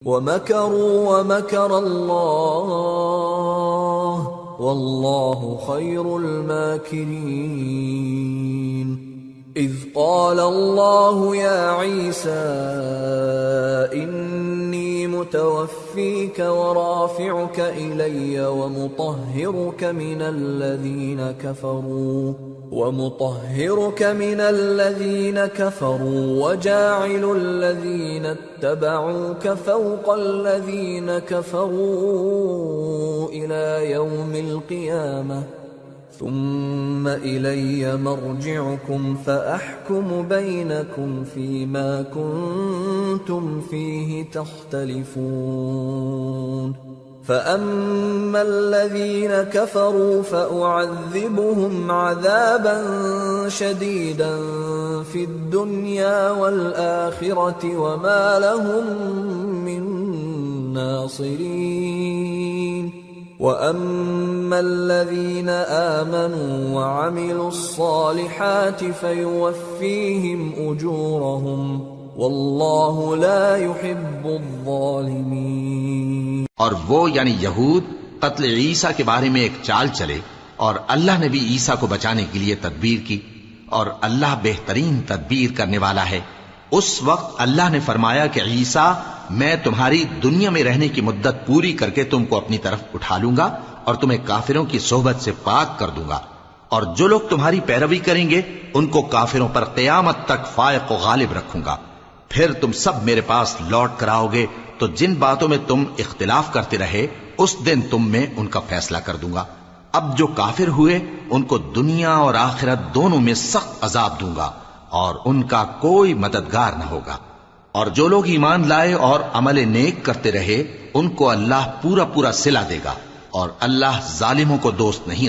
ومكروا ومكر الله والله خير الماكرين إذ قال الله يا عيسى إني متوفيك ورافعك إلي ومطهرك من الذين كفروا وجاعل الذين اتبعوك فوق الذين كفروا إلى يوم القيامة ثم إلي مرجعكم فأحكم بينكم فيما كنتم فيه تختلفون فأما الذين كفروا فأعذبهم عذابا شديدا في الدنيا والآخرة وما لهم من ناصرين وأما الذين آمنوا وعملوا الصالحات فيوفيهم أجورهم والله لا يحب الظالمين। और वो यानी यहूद कत्ल ईसा के बारे में एक चाल चले और अल्लाह ने भी ईसा को बचाने के लिए तदबीर की और अल्लाह बेहतरीन तदबीर करने वाला है। उस वक्त अल्लाह ने फरमाया कि ईसा मैं तुम्हारी दुनिया में रहने की मुद्दत पूरी करके तुमको अपनी तरफ उठा लूंगा और तुम्हें काफिरों की सोहबत से पाक कर दूंगा और जो लोग तुम्हारी पैरवी करेंगे उनको काफिरों पर क़यामत तक फायक व गालिब रखूंगा। फिर तुम सब मेरे पास लौट कर आओगे तो जिन बातों में तुम इख्तिलाफ करते रहे उस दिन तुम में उनका फैसला कर दूंगा। अब जो काफिर हुए उनको दुनिया और आखिरत दोनों में सख्त अजाब दूंगा और उनका कोई मददगार न होगा। और जो लोग ईमान लाए और अमल नेक करते रहे उनको अल्लाह पूरा पूरा सिला देगा और अल्लाह जालिमों को दोस्त नहीं